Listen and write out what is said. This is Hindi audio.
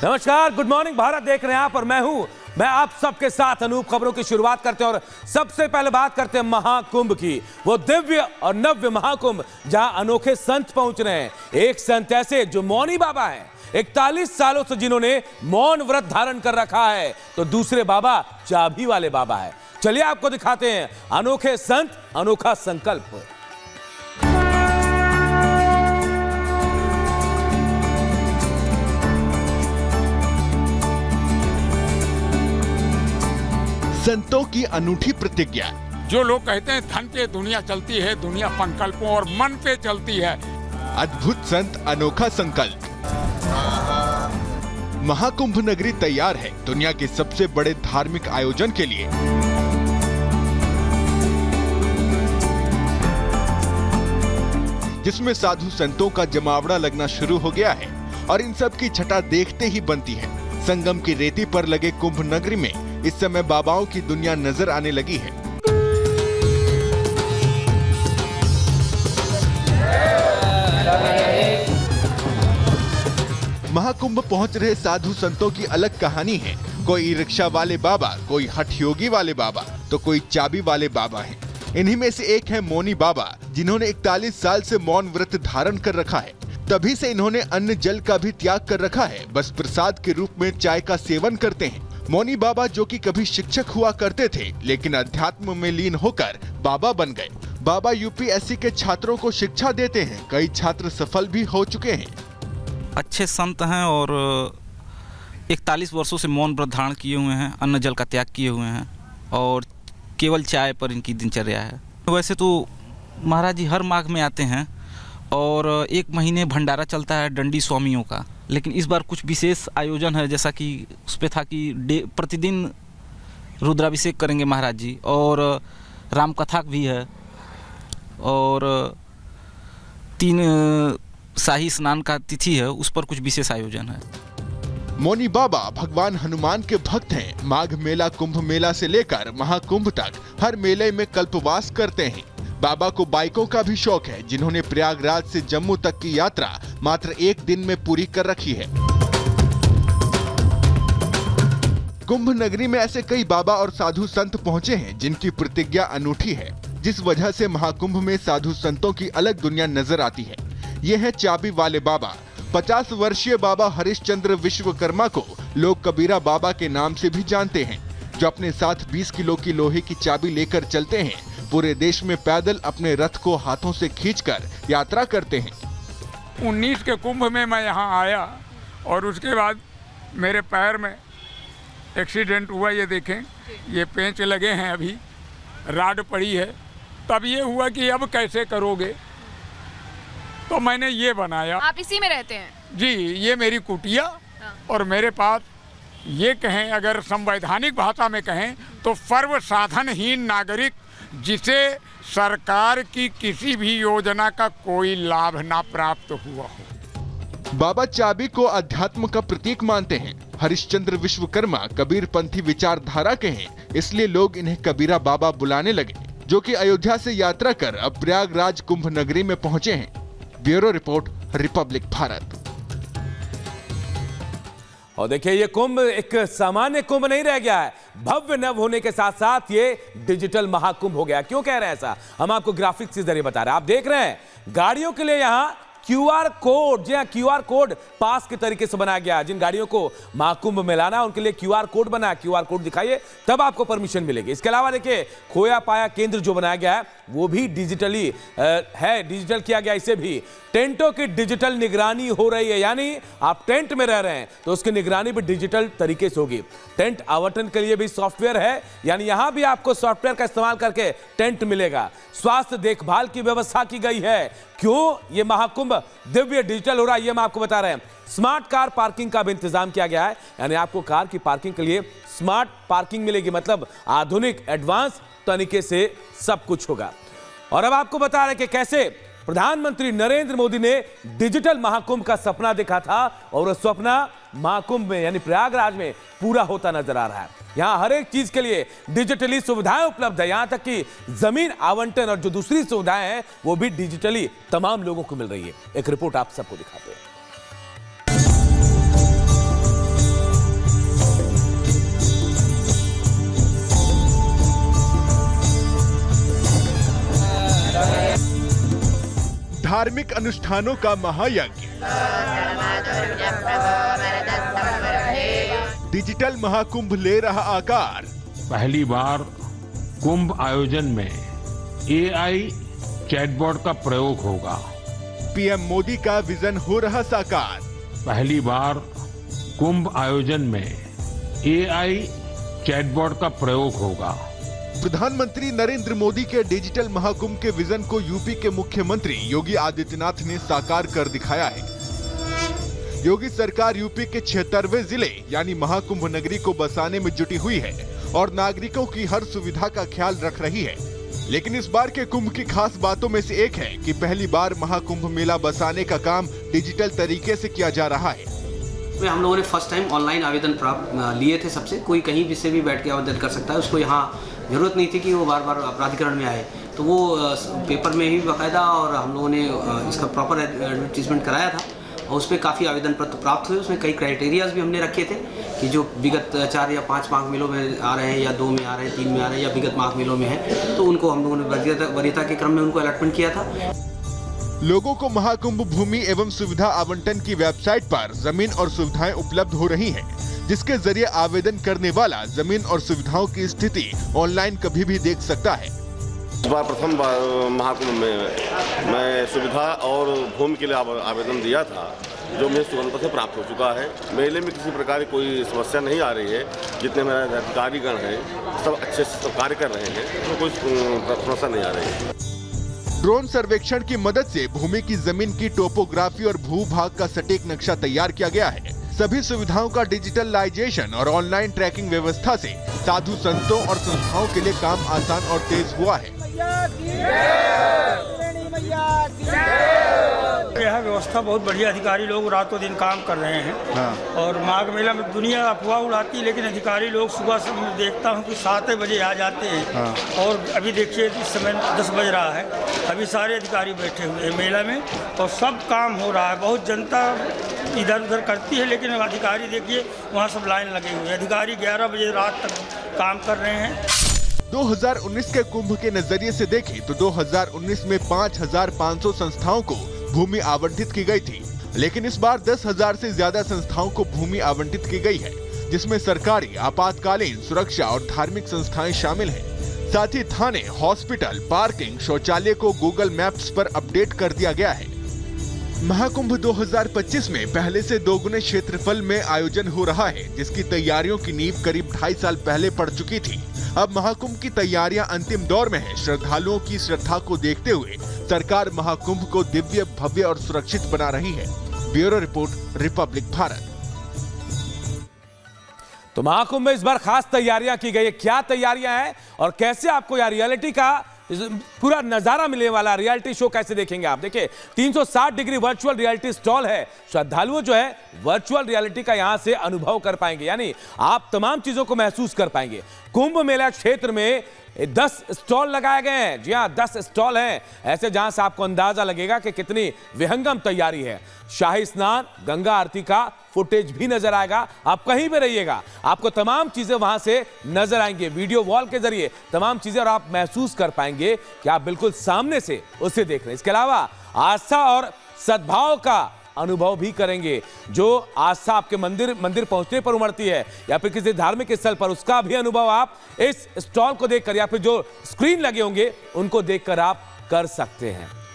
नमस्कार, गुड मॉर्निंग भारत देख रहे हैं आप और मैं आप सबके साथ अनूप। खबरों की शुरुआत करते हैं और सबसे पहले बात करते हैं महाकुंभ की। वो दिव्य और नव्य महाकुंभ जहां अनोखे संत पहुंच रहे हैं। एक संत ऐसे जो मौनी बाबा हैं, 41 सालों से जिन्होंने मौन व्रत धारण कर रखा है, तो दूसरे बाबा चाबी वाले बाबा है। चलिए आपको दिखाते हैं अनोखे संत, अनोखा संकल्प। संतों की अनूठी प्रतिज्ञा। जो लोग कहते हैं धन पे दुनिया चलती है, दुनिया संकल्पों और मन पे चलती है। अद्भुत संत, अनोखा संकल्प। महाकुंभ नगरी तैयार है दुनिया के सबसे बड़े धार्मिक आयोजन के लिए। जिसमें साधु संतों का जमावड़ा लगना शुरू हो गया है और इन सब की छटा देखते ही बनती है। संगम की रेती पर लगे कुंभ नगरी में इस समय बाबाओं की दुनिया नजर आने लगी है। महाकुंभ पहुंच रहे साधु संतों की अलग कहानी है। कोई ई रिक्शा वाले बाबा, कोई हठ योगी वाले बाबा, तो कोई चाबी वाले बाबा हैं। इन्हीं में से एक है मौनी बाबा, जिन्होंने 41 साल से मौन व्रत धारण कर रखा है। तभी से इन्होंने अन्न जल का भी त्याग कर रखा है, बस प्रसाद के रूप में चाय का सेवन करते हैं। मौनी बाबा जो कि कभी शिक्षक हुआ करते थे, लेकिन अध्यात्म में लीन होकर बाबा बन गए। बाबा यूपीएससी के छात्रों को शिक्षा देते हैं। कई छात्र सफल भी हो चुके हैं। अच्छे संत हैं और 41 वर्षों से मौन व्रत धारण किए हुए हैं, अन्न जल का त्याग किए हुए हैं और केवल चाय पर इनकी दिनचर्या है। वैसे तो महाराज जी हर माघ में आते हैं और 1 महीने भंडारा चलता है डंडी स्वामियों का, लेकिन इस बार कुछ विशेष आयोजन है। जैसा कि उस पे था कि प्रतिदिन रुद्राभिषेक करेंगे महाराज जी और राम कथा भी है और 3 शाही स्नान का तिथि है, उस पर कुछ विशेष आयोजन है। मौनी बाबा भगवान हनुमान के भक्त हैं। माघ मेला, कुंभ मेला से लेकर महाकुंभ तक हर मेले में कल्पवास करते हैं। बाबा को बाइकों का भी शौक है, जिन्होंने प्रयागराज से जम्मू तक की यात्रा मात्र 1 दिन में पूरी कर रखी है। कुंभ नगरी में ऐसे कई बाबा और साधु संत पहुंचे हैं जिनकी प्रतिज्ञा अनूठी है, जिस वजह से महाकुंभ में साधु संतों की अलग दुनिया नजर आती है। ये है चाबी वाले बाबा। 50 वर्षीय बाबा हरिश्चंद्र विश्वकर्मा को लोग कबीरा बाबा के नाम से भी जानते हैं, जो अपने साथ 20 किलो की लोहे की चाबी लेकर चलते हैं। पूरे देश में पैदल अपने रथ को हाथों से खींचकर यात्रा करते हैं। 19 के कुंभ में मैं यहाँ आया और उसके बाद मेरे पैर में एक्सीडेंट हुआ। ये देखें, ये पेंच लगे हैं, अभी राड पड़ी है। तब ये हुआ कि अब कैसे करोगे, तो मैंने ये बनाया। आप इसी में रहते हैं? जी, ये मेरी कुटिया। और मेरे पास ये कहें, अगर संवैधानिक भाषा में कहें तो सर्व साधनहीन नागरिक, जिसे सरकार की किसी भी योजना का कोई लाभ ना प्राप्त हुआ हो। बाबा चाबी को अध्यात्म का प्रतीक मानते हैं। हरिश्चंद्र विश्वकर्मा कबीर पंथी विचारधारा के हैं, इसलिए लोग इन्हें कबीरा बाबा बुलाने लगे, जो कि अयोध्या से यात्रा कर अब प्रयागराज कुंभ नगरी में पहुंचे हैं। Bureau report, Republic Bharat. और देखिए, ये कुंभ एक सामान्य कुंभ नहीं रह गया है। भव्य नव होने के साथ साथ ये डिजिटल महाकुंभ हो गया। क्यों कह रहे हैं ऐसा, हम आपको ग्राफिक्स के जरिए बता रहे हैं। आप देख रहे हैं गाड़ियों के लिए यहाँ QR कोड, जी हाँ, QR कोड पास के तरीके से बनाया गया है। जिन गाड़ियों को महाकुंभ में लाना है उनके लिए QR कोड बना है। QR कोड दिखाइए, तब आपको परमिशन मिलेगी। इसके अलावा देखिए, खोया पाया केंद्र जो बनाया गया है वो भी डिजिटली है, डिजिटल किया गया। इसे भी टेंटों की डिजिटल निगरानी हो रही है, यानी आप टेंट में रह रहे हैं तो उसकी निगरानी भी डिजिटल तरीके से होगी। टेंट आवंटन के लिए भी सॉफ्टवेयर है, यानी यहां भी आपको सॉफ्टवेयर का इस्तेमाल करके टेंट मिलेगा। स्वास्थ्य देखभाल की व्यवस्था की गई है। क्यों ये महाकुंभ दिव्य डिजिटल हो रहा है, ये हम आपको बता रहे हैं। स्मार्ट कार पार्किंग का भी इंतजाम किया गया है, यानी आपको कार की पार्किंग के लिए स्मार्ट पार्किंग मिलेगी, मतलब आधुनिक एडवांस तरीके से सब कुछ होगा। और अब आपको बता रहे हैं कि कैसे प्रधानमंत्री नरेंद्र मोदी ने डिजिटल महाकुंभ का सपना देखा था और वह सपना महाकुंभ में यानी प्रयागराज में पूरा होता नजर आ रहा है। यहाँ हर एक चीज के लिए डिजिटली सुविधाएं उपलब्ध है, यहाँ तक कि जमीन आवंटन और जो दूसरी सुविधाएं हैं वो भी डिजिटली तमाम लोगों को मिल रही है। एक रिपोर्ट आप सबको दिखाते हैं। धार्मिक अनुष्ठानों का महायज्ञ। डिजिटल महाकुंभ ले रहा आकार। पहली बार कुंभ आयोजन में AI चैटबॉट का प्रयोग होगा। पीएम मोदी का विजन हो रहा साकार। पहली बार कुंभ आयोजन में AI चैटबॉट का प्रयोग होगा। प्रधानमंत्री नरेंद्र मोदी के डिजिटल महाकुंभ के विजन को यूपी के मुख्यमंत्री योगी आदित्यनाथ ने साकार कर दिखाया है। योगी सरकार यूपी के 76वें जिले यानी महाकुंभ नगरी को बसाने में जुटी हुई है और नागरिकों की हर सुविधा का ख्याल रख रही है। लेकिन इस बार के कुंभ की खास बातों में से एक है कि पहली बार महाकुंभ मेला बसाने का काम डिजिटल तरीके से किया जा रहा है। हम लोगों ने फर्स्ट टाइम ऑनलाइन आवेदन लिए थे सबसे, कोई कहीं भी से भी बैठ के आवेदन कर सकता है। उसको यहाँ जरूरत नहीं थी कि वो बार बार प्राधिकरण में आए, तो वो पेपर में ही बाकायदा, और हम लोगों ने इसका प्रॉपर एडवर्टीजमेंट कराया था और उस पर काफ़ी आवेदन पत्र प्राप्त हुए। उसमें कई क्राइटेरियाज भी हमने रखे थे कि जो विगत 4 या 5 माघ मेलों में आ रहे हैं या 2 में आ रहे हैं, 3 में आ रहे हैं या विगत माघ मेलों में है, तो उनको हम लोगों ने वरीयता के क्रम में उनको अलॉटमेंट किया था। लोगों को महाकुंभ भूमि एवं सुविधा आवंटन की वेबसाइट पर जमीन और सुविधाएं उपलब्ध हो रही हैं, जिसके जरिए आवेदन करने वाला जमीन और सुविधाओं की स्थिति ऑनलाइन कभी भी देख सकता है। इस बार प्रथम महाकुंभ में मैं सुविधा और भूमि के लिए आवेदन दिया था, जो मुझे तुरंत से प्राप्त हो चुका है। मेले में किसी प्रकार की कोई समस्या नहीं आ रही है। जितने मेरे अधिकारीगण हैं सब अच्छे से कार्य कर रहे हैं, तो कोई समस्या नहीं आ रही है। ड्रोन सर्वेक्षण की मदद से भूमि की जमीन की टोपोग्राफी और भूभाग का सटीक नक्शा तैयार किया गया है। सभी सुविधाओं का डिजिटलाइजेशन और ऑनलाइन ट्रैकिंग व्यवस्था से साधु संतों और संस्थाओं के लिए काम आसान और तेज हुआ है। यह व्यवस्था बहुत बढ़िया, अधिकारी लोग रातों दिन काम कर रहे हैं। और माघ मेला में दुनिया अफवाह उड़ाती है, लेकिन अधिकारी लोग सुबह से मैं देखता हूँ कि 7 बजे आ जाते हैं। और अभी देखिए इस समय 10 बज रहा है, अभी सारे अधिकारी बैठे हुए हैं मेला में और सब काम हो रहा है। बहुत जनता इधर उधर करती है, लेकिन अधिकारी देखिए वहाँ सब लाइन लगे हुए हैं। अधिकारी 11 बजे रात तक काम कर रहे हैं। 2019 के कुंभ के नजरिए से देखें तो 2019 में 5,500 संस्थाओं को भूमि आवंटित की गई थी, लेकिन इस बार 10,000 से ज्यादा संस्थाओं को भूमि आवंटित की गई है, जिसमें सरकारी, आपातकालीन, सुरक्षा और धार्मिक संस्थाएं शामिल हैं। साथ ही थाने, हॉस्पिटल, पार्किंग, शौचालय को गूगल मैप्स पर अपडेट कर दिया गया है। महाकुंभ 2025 में पहले से दोगुने क्षेत्रफल में आयोजन हो रहा है, जिसकी तैयारियों की नींव करीब 2.5 साल पहले पड़ चुकी थी। अब महाकुंभ की तैयारियां अंतिम दौर में है। श्रद्धालुओं की श्रद्धा को देखते हुए सरकार महाकुंभ को दिव्य, भव्य और सुरक्षित बना रही है। Bureau report, Republic Bharat. तो महाकुंभ में इस बार खास तैयारियां की गई है। क्या तैयारियां हैं और कैसे आपको यह रियलिटी का पूरा नजारा मिलने वाला, रियलिटी शो कैसे देखेंगे आप? देखिए 360 डिग्री वर्चुअल रियलिटी स्टॉल है। श्रद्धालुओं जो है वर्चुअल रियलिटी का यहां से अनुभव कर पाएंगे, यानी आप तमाम चीजों को महसूस कर पाएंगे। कुंभ मेला क्षेत्र में 10 स्टॉल लगाए गए हैं। जी हाँ, 10 स्टॉल हैं ऐसे जहां से आपको अंदाजा लगेगा कि कितनी विहंगम तैयारी है। शाही स्नान, गंगा आरती का फुटेज भी नजर आएगा। आप कहीं भी रहिएगा, आपको तमाम चीजें वहां से नजर आएंगे वीडियो वॉल के जरिए, तमाम चीजें, और आप महसूस कर पाएंगे कि आप बिल्कुल सामने से उसे देख रहे हैं। इसके अलावा आस्था और सद्भाव का अनुभव भी करेंगे। जो आस्था आपके मंदिर पहुंचने पर उमड़ती है या फिर किसी धार्मिक स्थल पर, उसका भी अनुभव आप इस स्टॉल को देखकर या फिर जो स्क्रीन लगे होंगे उनको देखकर आप कर सकते हैं।